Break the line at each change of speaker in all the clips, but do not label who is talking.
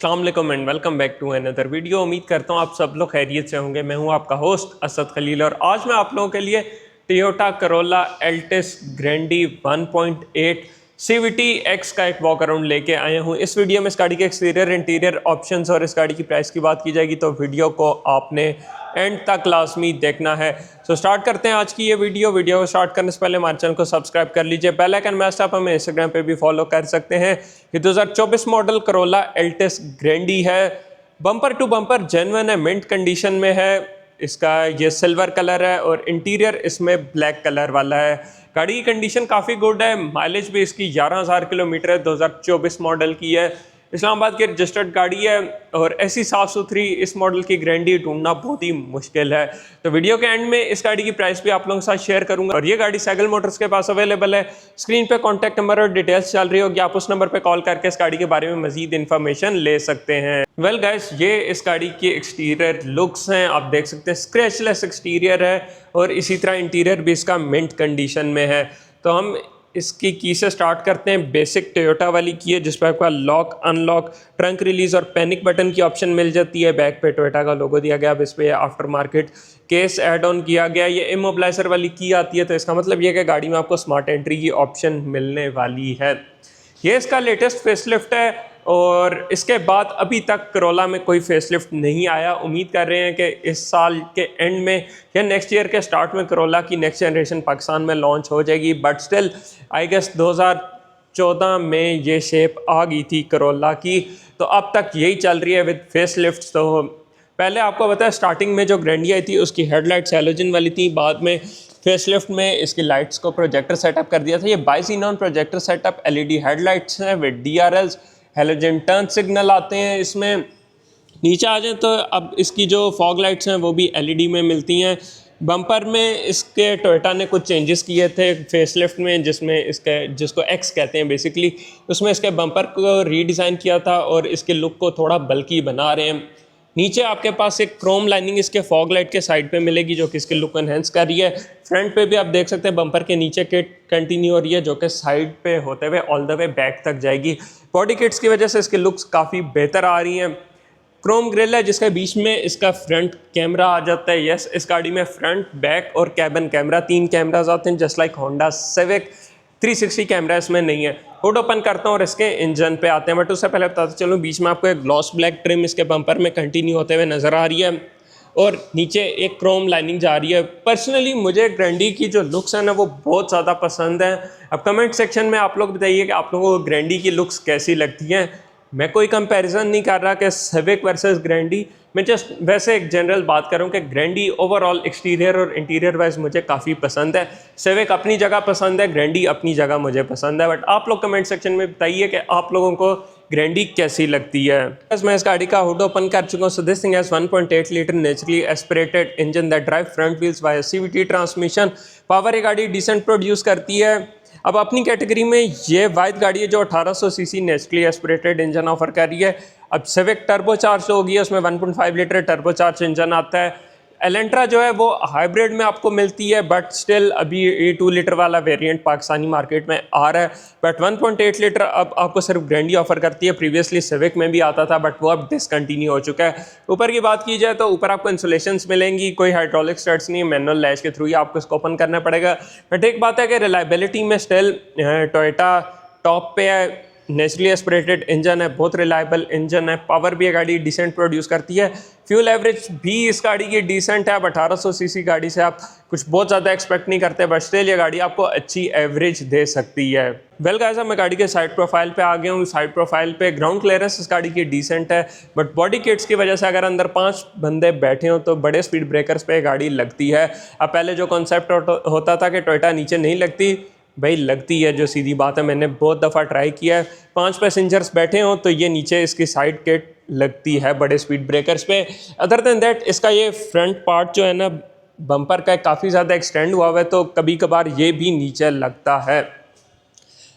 अस्सलाम वालेकुम and welcome back to another video. उम्मीद करता हूँ आप सब लोग खैरियत से होंगे। मैं हूँ आपका होस्ट असद खलील और आज मैं आप लोगों के लिए Toyota Corolla Altis Grande 1.8 CVT X का एक वॉक अराउंड लेके आया हूँ। इस वीडियो में इस गाड़ी के एक्सटीरियर इंटीरियर ऑप्शंस और इस गाड़ी की प्राइस की बात की जाएगी, तो वीडियो को आपने एंड तक लाजमी देखना है। सो स्टार्ट करते हैं आज की ये वीडियो को स्टार्ट करने से पहले हमारे चैनल को सब्सक्राइब कर लीजिए, बेल आइकन मैच आप हमें इंस्टाग्राम पे भी फॉलो कर सकते हैं। ये 2024 मॉडल करोला एल्टिस ग्रैंडी है, बम्पर टू बम्पर जेन्युइन है, मिंट कंडीशन में है। इसका ये सिल्वर कलर है और इंटीरियर इसमें ब्लैक कलर वाला है। गाड़ी की कंडीशन काफ़ी गुड है, माइलेज भी इसकी 11,000 किलोमीटर है, 2024 मॉडल की है, इस्लामाबाद की रजिस्टर्ड गाड़ी है और ऐसी साफ़ सुथरी इस मॉडल की ग्रैंडी ढूंढना बहुत ही मुश्किल है। तो वीडियो के एंड में इस गाड़ी की प्राइस भी आप लोगों के साथ शेयर करूंगा। और ये गाड़ी साइकिल मोटर्स के पास अवेलेबल है। स्क्रीन पे कॉन्टैक्ट नंबर और डिटेल्स चल रही होगी, आप उस नंबर पे कॉल करके इस गाड़ी के बारे में मजीद इन्फॉर्मेशन ले सकते हैं। वेल गाइस, ये इस गाड़ी की एक्सटीरियर लुक्स हैं, आप देख सकते हैं स्क्रैचलेस एक्सटीरियर है और इसी तरह इंटीरियर भी इसका मिंट कंडीशन में है। तो हम इसकी की से स्टार्ट करते हैं। बेसिक टोयोटा वाली की है जिस पर आपका लॉक अनलॉक, ट्रंक रिलीज और पैनिक बटन की ऑप्शन मिल जाती है। बैक पे टोयोटा का लोगो दिया गया, अब इस पे after market case add on किया गया। ये इमोबिलाइजर वाली की आती है, तो इसका मतलब ये है कि गाड़ी में आपको स्मार्ट एंट्री की ऑप्शन मिलने वाली है। ये इसका लेटेस्ट फेसलिफ्ट है और इसके बाद अभी तक करोला में कोई फेसलिफ्ट नहीं आया। उम्मीद कर रहे हैं कि इस साल के एंड में या नेक्स्ट ईयर के स्टार्ट में करोला की नेक्स्ट जनरेशन पाकिस्तान में लॉन्च हो जाएगी, बट स्टिल आई गेस 2014 में ये शेप आ गई थी करोला की, तो अब तक यही चल रही है विद फेसलिफ्ट। तो पहले आपको पता है स्टार्टिंग में जो ग्रैंडी आई थी उसकी हेडलाइट्स हैलोजन वाली थी, बाद में फेसलिफ्ट में इसकी लाइट्स को प्रोजेक्टर सेटअप कर दिया था। ये बाइसिनॉन प्रोजेक्टर सेटअप LED हेडलाइट्स हैं with DRLs, halogen turn signal आते हैं इसमें। नीचे आ जाए तो अब इसकी जो फॉग लाइट्स हैं वो भी LED में मिलती हैं। बम्पर में इसके टोयोटा ने कुछ चेंजेस किए थे फेसलिफ्ट में, जिसमें इसके जिसको X कहते हैं बेसिकली, उसमें इसके बम्पर को रीडिज़ाइन किया था और इसके लुक को थोड़ा बल्की बना रहे हैं। नीचे आपके पास एक क्रोम लाइनिंग इसके फॉग लाइट के साइड पे मिलेगी जो कि इसके लुक एनहेंस कर रही है। फ्रंट पे भी आप देख सकते हैं बम्पर के नीचे किट कंटिन्यू हो रही है जो कि साइड पे होते हुए ऑल द वे बैक तक जाएगी। बॉडी किट्स की वजह से इसके लुक्स काफ़ी बेहतर आ रही हैं। क्रोम ग्रिल है जिसके बीच में इसका फ्रंट कैमरा आ जाता है। यस, इस गाड़ी में फ्रंट, बैक और कैबिन कैमरा 3 कैमराज आते हैं, just like Honda civic. 360 camera इसमें नहीं है। हुड ओपन करता हूँ और इसके इंजन पे आते हैं, बट उससे पहले बताते चलूँ बीच में आपको एक ग्लॉस ब्लैक ट्रिम इसके बम्पर में कंटिन्यू होते हुए नज़र आ रही है और नीचे एक क्रोम लाइनिंग जा रही है। पर्सनली मुझे ग्रैंडी की जो लुक्स हैं ना वो बहुत ज़्यादा पसंद हैं। अब कमेंट सेक्शन में आप लोग बताइए कि आप लोगों को ग्रैंडी की लुक्स कैसी लगती हैं। मैं कोई कंपैरिजन नहीं कर रहा कि सिविक वर्सेस ग्रैंडी, मैं जस्ट वैसे एक जनरल बात कर रहा हूँ कि ग्रैंडी ओवरऑल एक्सटीरियर और इंटीरियर वाइज मुझे काफ़ी पसंद है। सिविक अपनी जगह पसंद है, ग्रैंडी अपनी जगह मुझे पसंद है, बट आप लोग कमेंट सेक्शन में बताइए कि आप लोगों को ग्रैंडी कैसी लगती है। बस मैं इस गाड़ी का हुड ओपन कर चुका हूँ। So this thing has 1.8 litre naturally aspirated engine that drive front wheels via CVT transmission. Power ये गाड़ी डिसेंट प्रोड्यूस करती है। अब अपनी कैटेगरी में ये वाइड गाड़ी है जो 1800 CC naturally aspirated engine offer कर रही है। अब सिविक टर्बो चार्ज होगी, उसमें 1.5 लीटर टर्बो चार्ज इंजन आता है। एलेंट्रा जो है वो हाइब्रिड में आपको मिलती है, बट स्टिल अभी ये 2 लीटर वाला वेरिएंट पाकिस्तानी मार्केट में आ रहा है, बट 1.8 लीटर अब आपको सिर्फ ग्रैंडी ऑफर करती है। प्रीवियसली सिविक में भी आता था बट वो अब डिसकंटिन्यू हो चुका है। ऊपर की बात की जाए तो ऊपर आपको इंसुलेशंस मिलेंगी, कोई हाइड्रोलिक स्टड्स नहीं, मैनुअल लैच के थ्रू ही आपको इसको ओपन करना पड़ेगा। बट एक बात है कि रिलायबिलिटी में स्टिल टोयोटा टॉप पे है। नेचुरली एस्पिरेटेड इंजन है, बहुत रिलायबल इंजन है। पावर भी ये गाड़ी डिसेंट प्रोड्यूस करती है। फ्यूल एवरेज भी इस गाड़ी की डिसेंट है। अब 1800 सीसी गाड़ी से आप कुछ बहुत ज़्यादा एक्सपेक्ट नहीं करते, बट स्टिल ये गाड़ी आपको अच्छी एवरेज दे सकती है। वेल गाइस, मैं गाड़ी के साइड प्रोफाइल पे आ गया हूँ। साइड प्रोफाइल पे ग्राउंड क्लियरेंस इस गाड़ी की डिसेंट है, बट बॉडी किट्स की वजह से अगर अंदर 5 बंदे बैठे हो तो बड़े स्पीड ब्रेकर्स पे गाड़ी लगती है। अब पहले जो कॉन्सेप्ट होता था कि टोयोटा नीचे नहीं लगती, भाई लगती है, जो सीधी बात है। मैंने बहुत दफ़ा ट्राई किया है। 5 पैसेंजर्स बैठे हों तो ये नीचे इसकी साइड किट लगती है बड़े स्पीड ब्रेकर्स पे। अदर देन दैट इसका ये फ्रंट पार्ट जो है ना बम्पर का काफ़ी ज़्यादा एक्सटेंड हुआ है, तो कभी कभार ये भी नीचे लगता है।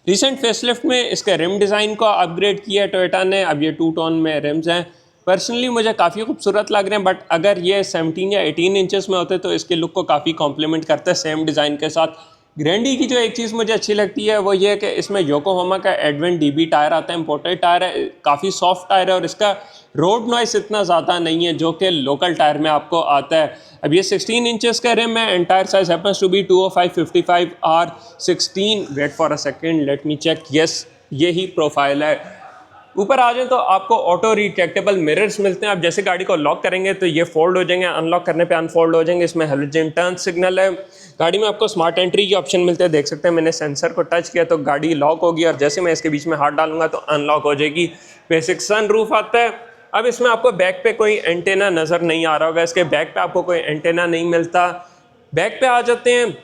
रिसेंट फेसलिफ्ट में इसके रिम डिज़ाइन को अपग्रेड किया है टोयोटा ने। अब ये 2 टोन में रिम्स हैं। पर्सनली मुझे काफ़ी खूबसूरत लग रहे हैं, बट अगर ये 17 या 18 इंचेस में होते तो इसके लुक को काफ़ी कॉम्प्लीमेंट करते हैं सेम डिज़ाइन के साथ। ग्रैंडी की जो एक चीज़ मुझे अच्छी लगती है वो ये है कि इसमें योकोहामा का एडवेंट डीबी टायर आता है, इम्पोर्टेड टायर है, काफ़ी सॉफ्ट टायर है और इसका रोड नॉइस इतना ज़्यादा नहीं है जो कि लोकल टायर में आपको आता है। अब ये 16 इंचेस का रिम है, entire size happens to be 205/55 R16। Wait for a second, let me check, yes यही प्रोफाइल है। ऊपर आ जाए तो आपको ऑटो रिट्रैक्टेबल मिरर्स मिलते हैं। आप जैसे गाड़ी को लॉक करेंगे तो ये फोल्ड हो जाएंगे, अनलॉक करने पे अनफोल्ड हो जाएंगे। इसमें हेलोजन टर्न सिग्नल है। गाड़ी में आपको स्मार्ट एंट्री की ऑप्शन मिलते हैं, देख सकते हैं मैंने सेंसर को टच किया तो गाड़ी लॉक होगी और जैसे मैं इसके बीच में हाथ डालूंगा तो अनलॉक हो जाएगी। बेसिक सन रूफ आता है। अब इसमें आपको बैक पे कोई एंटेना नज़र नहीं आ रहा होगा, इसके बैक पे आपको कोई एंटेना नहीं मिलता। बैक पे आ जाते हैं,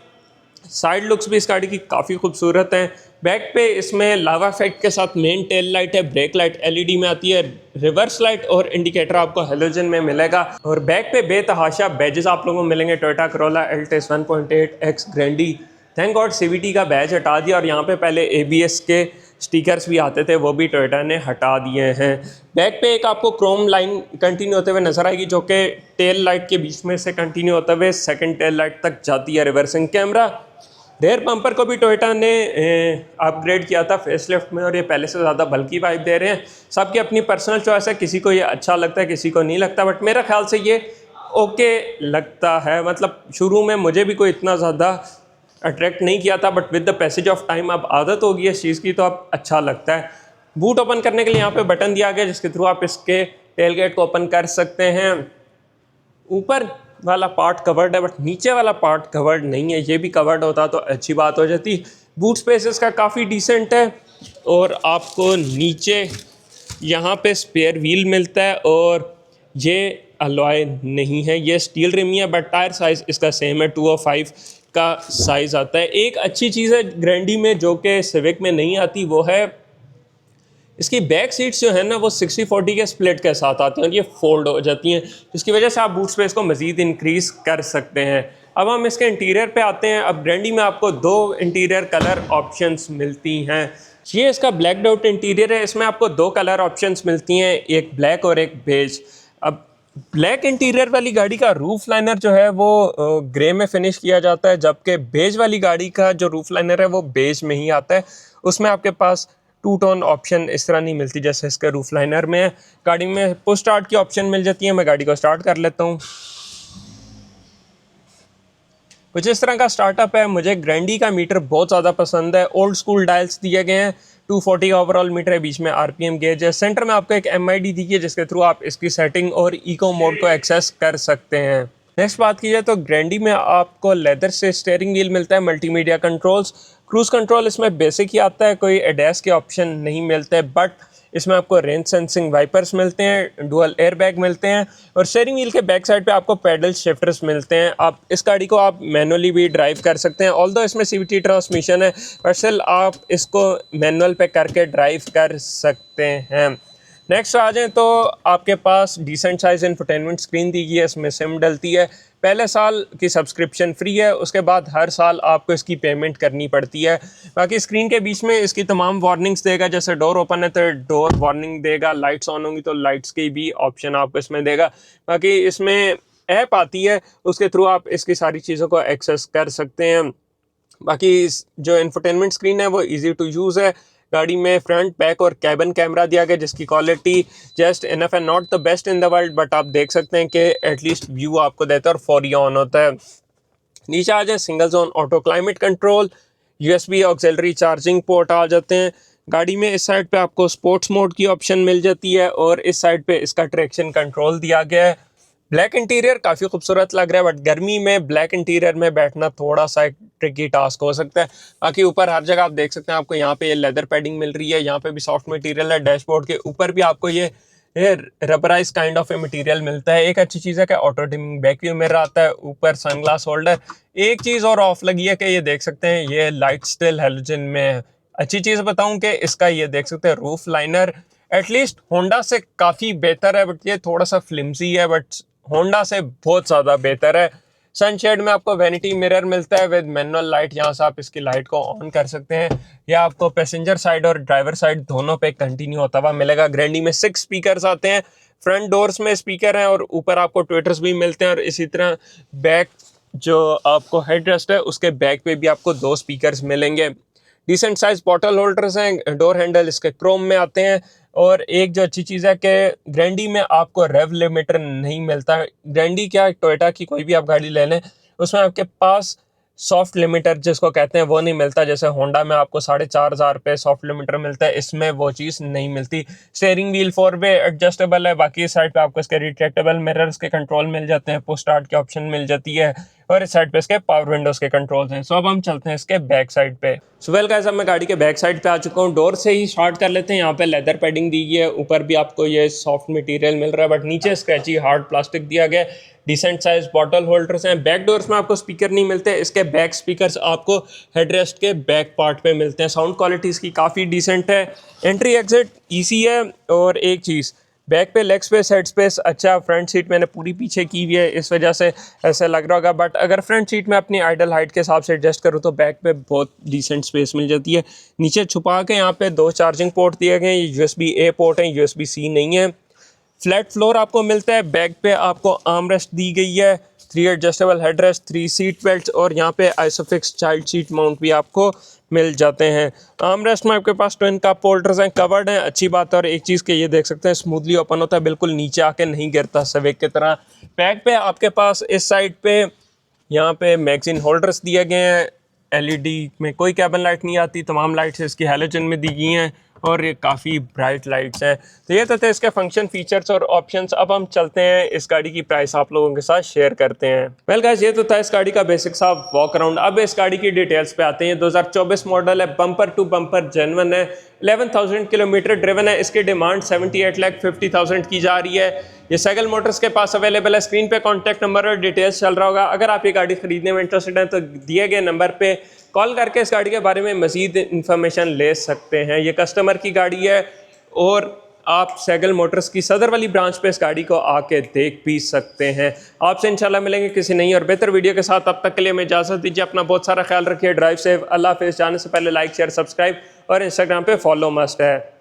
साइड लुक्स भी इस गाड़ी की काफ़ी खूबसूरत हैं। बैक पे इसमें लावा इफेक्ट के साथ मेन टेल लाइट है, ब्रेक लाइट एलईडी में आती है, रिवर्स लाइट और इंडिकेटर आपको हेलोजन में मिलेगा। और बैक पे बेतहाशा बैजेस आप लोगों को मिलेंगे। Toyota Corolla Altis 1.8X Grande, thank God CVT का बैज हटा दिया और यहाँ पे पहले एबीएस के स्टिकर्स भी आते थे, वो भी टोयोटा ने हटा दिए हैं। बैक पे एक आपको क्रोम लाइन कंटिन्यू होते हुए नजर आएगी जो कि टेल लाइट के बीच में से कंटिन्यू होते हुए सेकंड टेल लाइट तक जाती है। रिवर्सिंग कैमरा, रेयर बम्पर को भी टोयोटा ने अपग्रेड किया था फेसलिफ्ट में और ये पहले से ज़्यादा बल्कि वाइब दे रहे हैं। सबकी अपनी पर्सनल चॉइस है, किसी को ये अच्छा लगता है, किसी को नहीं लगता, बट मेरा ख्याल से ये ओके लगता है। मतलब शुरू में मुझे भी कोई इतना ज़्यादा अट्रैक्ट नहीं किया था, but with the passage of time अब आदत होगी इस चीज़ की तो अब अच्छा लगता है। बूट ओपन करने के लिए यहाँ पे बटन दिया गया जिसके थ्रू आप इसके टेल गेट को ओपन कर सकते हैं। ऊपर वाला पार्ट कवर्ड है बट नीचे वाला पार्ट कवर्ड नहीं है, ये भी कवर्ड होता तो अच्छी बात हो जाती। बूट स्पेस इसका काफ़ी डिसेंट है और आपको नीचे यहाँ पे स्पेयर व्हील मिलता है और ये अलॉय नहीं है, ये स्टील रिम ही है, बट टायर साइज़ इसका सेम है, 205 का साइज़ आता है। एक अच्छी चीज़ है ग्रैंडी में जो कि सिविक में नहीं आती, वो है इसकी बैक सीट्स जो है ना वो 60/40 के स्प्लिट के साथ आती हैं और ये फोल्ड हो जाती हैं, जिसकी वजह से आप बूट स्पेस को मज़ीद इंक्रीज़ कर सकते हैं। अब हम इसके इंटीरियर पे आते हैं। अब ग्रैंडी में आपको 2 इंटीरियर कलर ऑप्शंस मिलती हैं। ये इसका ब्लैक आउट इंटीरियर है, इसमें आपको 2 कलर ऑप्शंस मिलती हैं, एक ब्लैक और एक बेज। अब ब्लैक इंटीरियर वाली गाड़ी का रूफ लाइनर जो है वो ग्रे में फिनिश किया जाता है, जबकि बेज वाली गाड़ी का जो रूफ लाइनर है वो बेज में ही आता है। उसमें आपके पास 2 टोन ऑप्शन इस तरह नहीं मिलती जैसे इसके रूफ लाइनर में है। गाड़ी में पुश स्टार्ट की ऑप्शन मिल जाती है। मैं गाड़ी को स्टार्ट कर लेता हूँ। कुछ इस तरह का स्टार्टअप है। मुझे ग्रैंडी का मीटर बहुत ज़्यादा पसंद है। ओल्ड स्कूल डायल्स दिए गए हैं, 240 ओवरऑल मीटर है, बीच में आरपीएम गेज है। सेंटर में आपको एक एमआईडी दी है जिसके थ्रू आप इसकी सेटिंग और इको मोड को एक्सेस कर सकते हैं। नेक्स्ट बात की जाए तो ग्रैंडी में आपको लेदर से स्टीयरिंग व्हील मिलता है, मल्टीमीडिया कंट्रोल्स, क्रूज कंट्रोल इसमें बेसिक ही आता है, कोई एडैस के ऑप्शन नहीं मिलते, बट इसमें आपको रेन सेंसिंग वाइपर्स मिलते हैं, डुअल एयर बैग मिलते हैं और स्टीयरिंग व्हील के बैक साइड पे आपको पैडल शिफ्टर्स मिलते हैं। आप इस गाड़ी को आप मैनुअली भी ड्राइव कर सकते हैं, ऑल्दो इसमें सीवीटी ट्रांसमिशन है बट स्टिल आप इसको मैनुअल पे करके ड्राइव कर सकते हैं। नेक्स्ट आ जाएँ तो आपके पास डिसेंट साइज इंफोटेनमेंट स्क्रीन दी गई है, इसमें सिम डलती है। पहले साल की सब्सक्रिप्शन फ्री है, उसके बाद हर साल आपको इसकी पेमेंट करनी पड़ती है। बाकी स्क्रीन के बीच में इसकी तमाम वार्निंग्स देगा, जैसे डोर ओपन है तो डोर वार्निंग देगा, लाइट्स ऑन होंगी तो लाइट्स की भी ऑप्शन आपको इसमें देगा। बाकी इसमें ऐप आती है, उसके थ्रू आप इसकी सारी चीज़ों को एक्सेस कर सकते हैं। बाकी जो इंफोटेनमेंट स्क्रीन है वो ईजी टू यूज़ है। गाड़ी में फ्रंट, बैक और कैबिन कैमरा दिया गया जिसकी क्वालिटी जस्ट इनफ है, not the best in the world, but आप देख सकते हैं कि एटलीस्ट व्यू आपको देता है और फॉर ऑन होता है। नीचे आ जाए, single zone auto climate control, USB auxiliary charging port आ जाते हैं। गाड़ी में इस साइड पे आपको स्पोर्ट्स मोड की ऑप्शन मिल जाती है और इस साइड पे इसका ट्रैक्शन कंट्रोल दिया गया है। ब्लैक इंटीरियर काफ़ी खूबसूरत लग रहा है, बट गर्मी में ब्लैक इंटीरियर में बैठना थोड़ा सा एक ट्रिकी टास्क हो सकता है। बाकी ऊपर हर जगह आप देख सकते हैं, आपको यहाँ पे ये लेदर पैडिंग मिल रही है, यहाँ पे भी सॉफ्ट मटेरियल है। डैशबोर्ड के ऊपर भी आपको ये rubberise kind of a material मिलता है। एक अच्छी चीज़ है कि auto dimming back view mirror आता है, ऊपर सनग्लास होल्डर। एक चीज़ और ऑफ लगी है कि ये देख सकते हैं ये लाइट स्टिल हेलोजन में है। अच्छी चीज़ बताऊं कि इसका ये देख सकते हैं रूफ लाइनर एटलीस्ट होंडा से काफ़ी बेहतर है, बट ये थोड़ा सा फ्लिमसी है, बट होंडा से बहुत ज़्यादा बेहतर है। सनशेड में आपको वैनिटी मिरर मिलता है विद मैनुअल लाइट, यहाँ से आप इसकी लाइट को ऑन कर सकते हैं। या आपको पैसेंजर साइड और ड्राइवर साइड दोनों पे कंटिन्यू होता हुआ मिलेगा। ग्रैंडी में 6 स्पीकर्स आते हैं, फ्रंट डोर्स में स्पीकर हैं और ऊपर आपको ट्विटर्स भी मिलते हैं और इसी तरह बैक जो आपको हेड रेस्ट है उसके बैक पे भी आपको 2 स्पीकर्स मिलेंगे। डिसेंट साइज बॉटल होल्डर्स हैं, डोर हैंडल इसके क्रोम में आते हैं। और एक जो अच्छी चीज़ है कि ग्रैंडी में आपको रेव लिमिटर नहीं मिलता। ग्रैंडी क्या, टोयोटा की कोई भी आप गाड़ी ले लें उसमें आपके पास सॉफ्ट लिमिटर जिसको कहते हैं वो नहीं मिलता। जैसे होंडा में आपको 4,500 पे सॉफ्ट लिमिटर मिलता है, इसमें वो चीज़ नहीं मिलती। स्टीयरिंग व्हील 4 वे एडजस्टेबल है, बाकी इस साइड पे आपको इसके रिट्रैक्टेबल मिरर्स के कंट्रोल मिल जाते हैं, पुश स्टार्ट के ऑप्शन मिल जाती है, और इस साइड पे इसके पावर विंडोज के कंट्रोल्स हैं। सो अब हम चलते हैं इसके बैक साइड पे। सो वेल गाइस, अब मैं गाड़ी के बैक साइड पे आ चुका हूँ। डोर से ही स्टार्ट कर लेते हैं। यहाँ पे लेदर पैडिंग दी गई है, ऊपर भी आपको ये सॉफ्ट मटेरियल मिल रहा है, बट नीचे स्क्रैची हार्ड प्लास्टिक दिया गया है। डिसेंट साइज बॉटल होल्डर्स हैं। बैक डोर्स में आपको स्पीकर नहीं मिलते, इसके बैक स्पीकर्स आपको हेडरेस्ट के बैक पार्ट पे मिलते हैं। साउंड क्वालिटी इसकी काफ़ी डिसेंट है। एंट्री एग्जिट ईजी है। और एक चीज़, बैक पे लेग स्पेस, हेड स्पेस अच्छा। फ्रंट सीट मैंने पूरी पीछे की हुई है, इस वजह से ऐसा लग रहा होगा, बट अगर फ्रंट सीट में अपनी आइडल हाइट के हिसाब से एडजस्ट करूँ तो बैक पे बहुत डिसेंट स्पेस मिल जाती है। नीचे छुपा के यहाँ पे 2 चार्जिंग पोर्ट दिए गए हैं, USB-A पोर्ट है, USB-C नहीं है। फ्लैट फ्लोर आपको मिलता है। बैक पे आपको आर्म रेस्ट दी गई है, 3 adjustable head rest, 3 seat belt, और यहाँ पे आइसोफिक्स चाइल्ड सीट माउंट भी आपको मिल जाते हैं। आर्म रेस्ट में आपके पास ट्विन कप होल्डर्स हैं, कवर्ड हैं, अच्छी बात है। और एक चीज़ के ये देख सकते हैं स्मूथली ओपन होता है, बिल्कुल नीचे आके नहीं गिरता सवेक की तरह। बैक पे आपके पास इस साइड पे यहाँ पे मैगजीन होल्डर्स दिए गए हैं। LED में कोई कैबन लाइट नहीं आती, तमाम लाइट्स इसकी हैलोजन में दी गई हैं, और ये काफ़ी ब्राइट लाइट्स हैं। तो ये तो थे इसके फंक्शन, फीचर्स और ऑप्शंस। अब हम चलते हैं इस गाड़ी की प्राइस आप लोगों के साथ शेयर करते हैं। वेल गाइस, ये तो था इस गाड़ी का बेसिक सा वॉक अराउंड। अब इस गाड़ी की डिटेल्स पे आते हैं। 2024 मॉडल है, बम्पर टू बम्पर जेन्युइन है, 11,000 किलोमीटर ड्रिवन है। इसकी डिमांड 78,50,000 की जा रही है। ये सैगल मोटर्स के पास अवेलेबल है। स्क्रीन पे कॉन्टैक्ट नंबर और डिटेल्स चल रहा होगा। अगर आप ये गाड़ी खरीदने में इंटरेस्टेड हैं तो दिए गए नंबर पे कॉल करके इस गाड़ी के बारे में मज़ीद इन्फॉर्मेशन ले सकते हैं। ये कस्टमर की गाड़ी है, और आप सैगल मोटर्स की सदर वाली ब्रांच पे इस गाड़ी को आके देख भी सकते हैं। आपसे इंशाल्लाह मिलेंगे किसी नई और बेहतर वीडियो के साथ। तब तक के लिए मैं इजाज़त दीजिए। अपना बहुत सारा ख्याल रखिए। Drive safe. अल्लाह हाफिज़। जाने से पहले लाइक, शेयर, सब्सक्राइब और इंस्टाग्राम पे फॉलो मस्ट है।